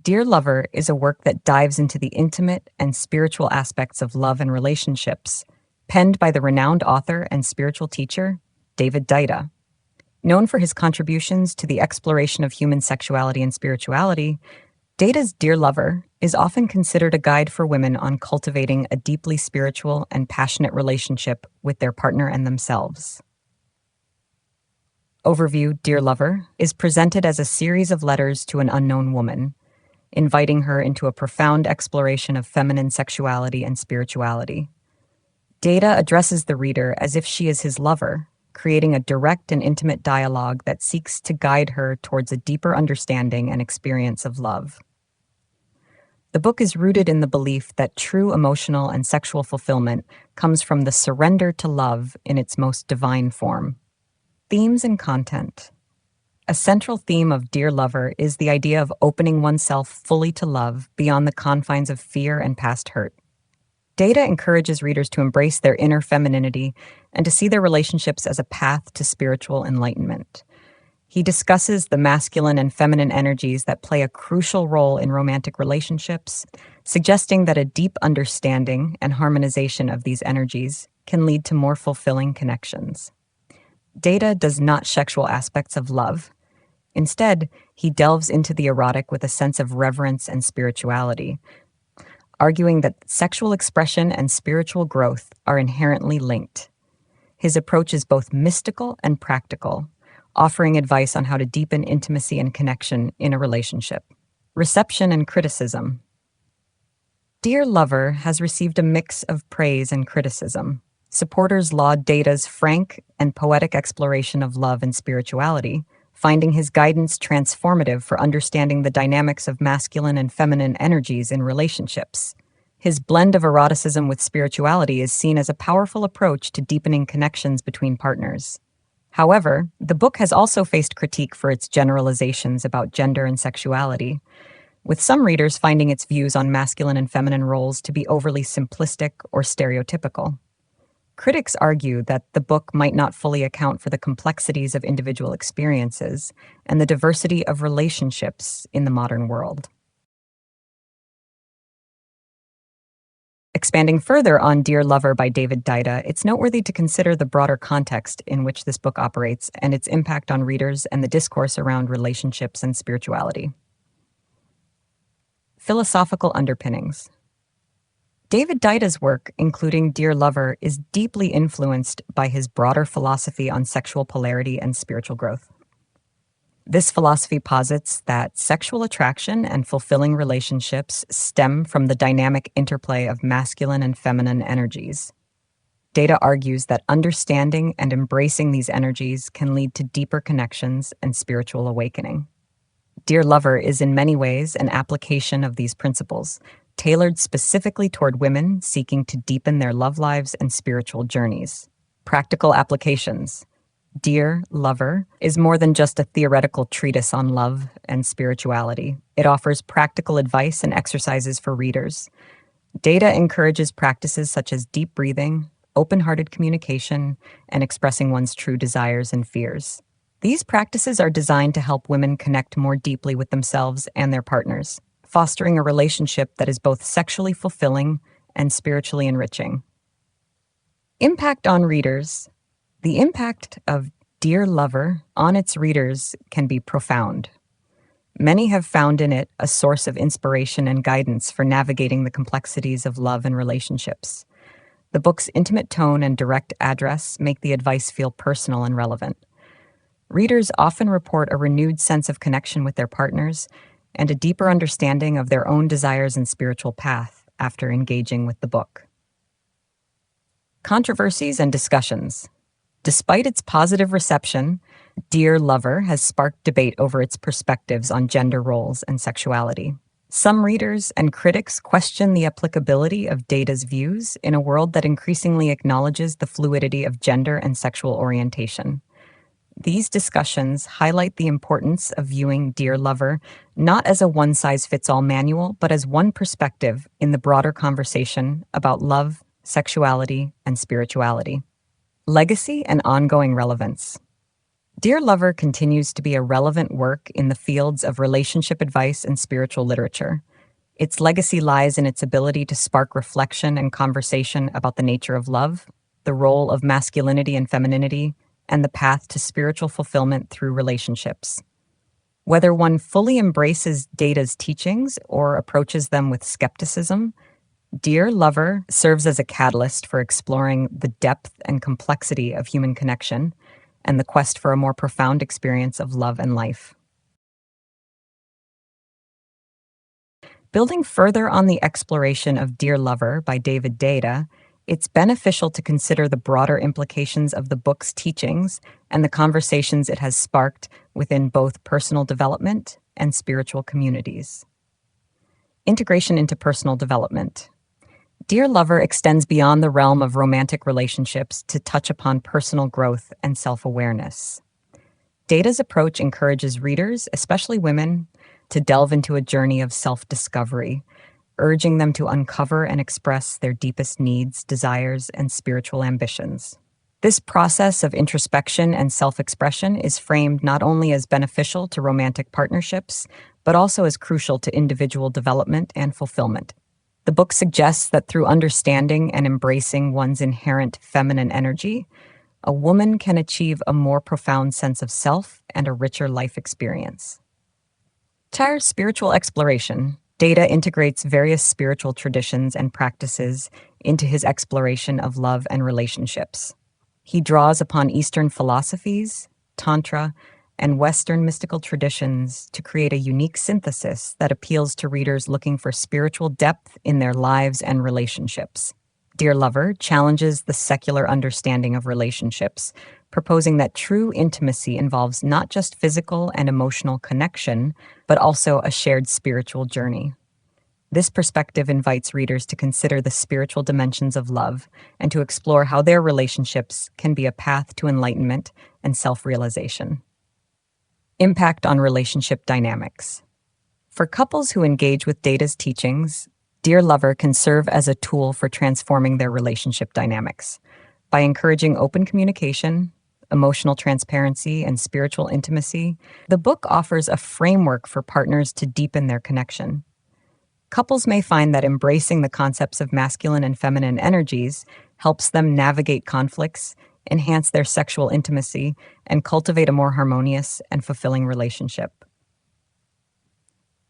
Dear Lover is a work that dives into the intimate and spiritual aspects of love and relationships, penned by the renowned author and spiritual teacher, Deida. Known for his contributions to the exploration of human sexuality and spirituality, Deida's Dear Lover is often considered a guide for women on cultivating a deeply spiritual and passionate relationship with their partner and themselves. Overview: Dear Lover is presented as a series of letters to an unknown woman, inviting her into a profound exploration of feminine sexuality and spirituality. Deida addresses the reader as if she is his lover, creating a direct and intimate dialogue that seeks to guide her towards a deeper understanding and experience of love. The book is rooted in the belief that true emotional and sexual fulfillment comes from the surrender to love in its most divine form. Themes and content. A central theme of Dear Lover is the idea of opening oneself fully to love beyond the confines of fear and past hurt. Deida encourages readers to embrace their inner femininity and to see their relationships as a path to spiritual enlightenment. He discusses the masculine and feminine energies that play a crucial role in romantic relationships, suggesting that a deep understanding and harmonization of these energies can lead to more fulfilling connections. Deida does not sexual aspects of love. Instead, he delves into the erotic with a sense of reverence and spirituality, arguing that sexual expression and spiritual growth are inherently linked. His approach is both mystical and practical, offering advice on how to deepen intimacy and connection in a relationship. Reception and criticism. Dear Lover has received a mix of praise and criticism. Supporters laud Deida's frank and poetic exploration of love and spirituality, finding his guidance transformative for understanding the dynamics of masculine and feminine energies in relationships. His blend of eroticism with spirituality is seen as a powerful approach to deepening connections between partners. However, the book has also faced critique for its generalizations about gender and sexuality, with some readers finding its views on masculine and feminine roles to be overly simplistic or stereotypical. Critics argue that the book might not fully account for the complexities of individual experiences and the diversity of relationships in the modern world. Expanding further on Dear Lover by Deida, it's noteworthy to consider the broader context in which this book operates and its impact on readers and the discourse around relationships and spirituality. Philosophical underpinnings. Deida's work, including Dear Lover, is deeply influenced by his broader philosophy on sexual polarity and spiritual growth. This philosophy posits that sexual attraction and fulfilling relationships stem from the dynamic interplay of masculine and feminine energies. Deida argues that understanding and embracing these energies can lead to deeper connections and spiritual awakening. Dear Lover is in many ways an application of these principles, tailored specifically toward women seeking to deepen their love lives and spiritual journeys. Practical applications. Dear Lover is more than just a theoretical treatise on love and spirituality. It offers practical advice and exercises for readers. Deida encourages practices such as deep breathing, open-hearted communication, and expressing one's true desires and fears. These practices are designed to help women connect more deeply with themselves and their partners, fostering a relationship that is both sexually fulfilling and spiritually enriching. Impact on readers. The impact of Dear Lover on its readers can be profound. Many have found in it a source of inspiration and guidance for navigating the complexities of love and relationships. The book's intimate tone and direct address make the advice feel personal and relevant. Readers often report a renewed sense of connection with their partners and a deeper understanding of their own desires and spiritual path after engaging with the book. Controversies and discussions. Despite its positive reception, Dear Lover has sparked debate over its perspectives on gender roles and sexuality. Some readers and critics question the applicability of Deida's views in a world that increasingly acknowledges the fluidity of gender and sexual orientation. These discussions highlight the importance of viewing Dear Lover not as a one-size-fits-all manual, but as one perspective in the broader conversation about love, sexuality, and spirituality. Legacy and ongoing relevance. Dear Lover continues to be a relevant work in the fields of relationship advice and spiritual literature. Its legacy lies in its ability to spark reflection and conversation about the nature of love, the role of masculinity and femininity, and the path to spiritual fulfillment through relationships. Whether one fully embraces Deida's teachings or approaches them with skepticism, Dear Lover serves as a catalyst for exploring the depth and complexity of human connection and the quest for a more profound experience of love and life. Building further on the exploration of Dear Lover by Deida, it's beneficial to consider the broader implications of the book's teachings and the conversations it has sparked within both personal development and spiritual communities. Integration into personal development. Dear Lover extends beyond the realm of romantic relationships to touch upon personal growth and self-awareness. Deida's approach encourages readers, especially women, to delve into a journey of self-discovery, urging them to uncover and express their deepest needs, desires, and spiritual ambitions. This process of introspection and self-expression is framed not only as beneficial to romantic partnerships, but also as crucial to individual development and fulfillment. The book suggests that through understanding and embracing one's inherent feminine energy, a woman can achieve a more profound sense of self and a richer life experience. Chair's spiritual exploration. Deida integrates various spiritual traditions and practices into his exploration of love and relationships. He draws upon Eastern philosophies, Tantra, and Western mystical traditions to create a unique synthesis that appeals to readers looking for spiritual depth in their lives and relationships. Dear Lover challenges the secular understanding of relationships, proposing that true intimacy involves not just physical and emotional connection, but also a shared spiritual journey. This perspective invites readers to consider the spiritual dimensions of love and to explore how their relationships can be a path to enlightenment and self-realization. Impact on relationship dynamics. For couples who engage with Deida's teachings, Dear Lover can serve as a tool for transforming their relationship dynamics. By encouraging open communication, emotional transparency, and spiritual intimacy, the book offers a framework for partners to deepen their connection. Couples may find that embracing the concepts of masculine and feminine energies helps them navigate conflicts, enhance their sexual intimacy, and cultivate a more harmonious and fulfilling relationship.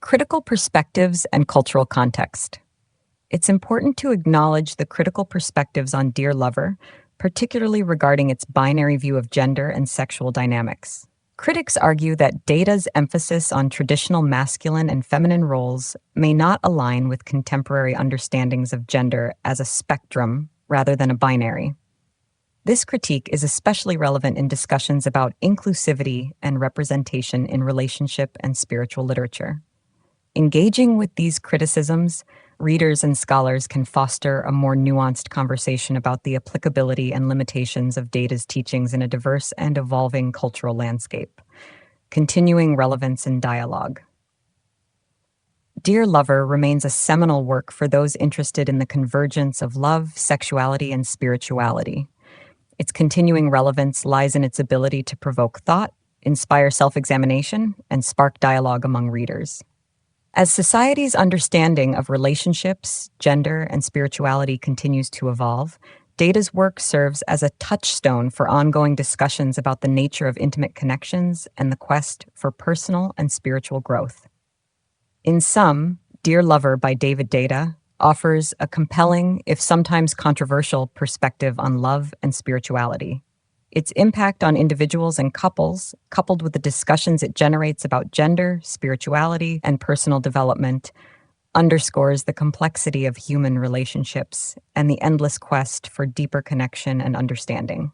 Critical perspectives and cultural context. It's important to acknowledge the critical perspectives on Dear Lover, particularly regarding its binary view of gender and sexual dynamics. Critics argue that Deida's emphasis on traditional masculine and feminine roles may not align with contemporary understandings of gender as a spectrum rather than a binary. This critique is especially relevant in discussions about inclusivity and representation in relationship and spiritual literature. Engaging with these criticisms, readers and scholars can foster a more nuanced conversation about the applicability and limitations of Deida's teachings in a diverse and evolving cultural landscape. Continuing relevance in dialogue. Dear Lover remains a seminal work for those interested in the convergence of love, sexuality, and spirituality. Its continuing relevance lies in its ability to provoke thought, inspire self-examination, and spark dialogue among readers. As society's understanding of relationships, gender, and spirituality continues to evolve, Deida's work serves as a touchstone for ongoing discussions about the nature of intimate connections and the quest for personal and spiritual growth. In sum, Dear Lover by Deida offers a compelling, if sometimes controversial, perspective on love and spirituality. Its impact on individuals and couples, coupled with the discussions it generates about gender, spirituality, and personal development, underscores the complexity of human relationships and the endless quest for deeper connection and understanding.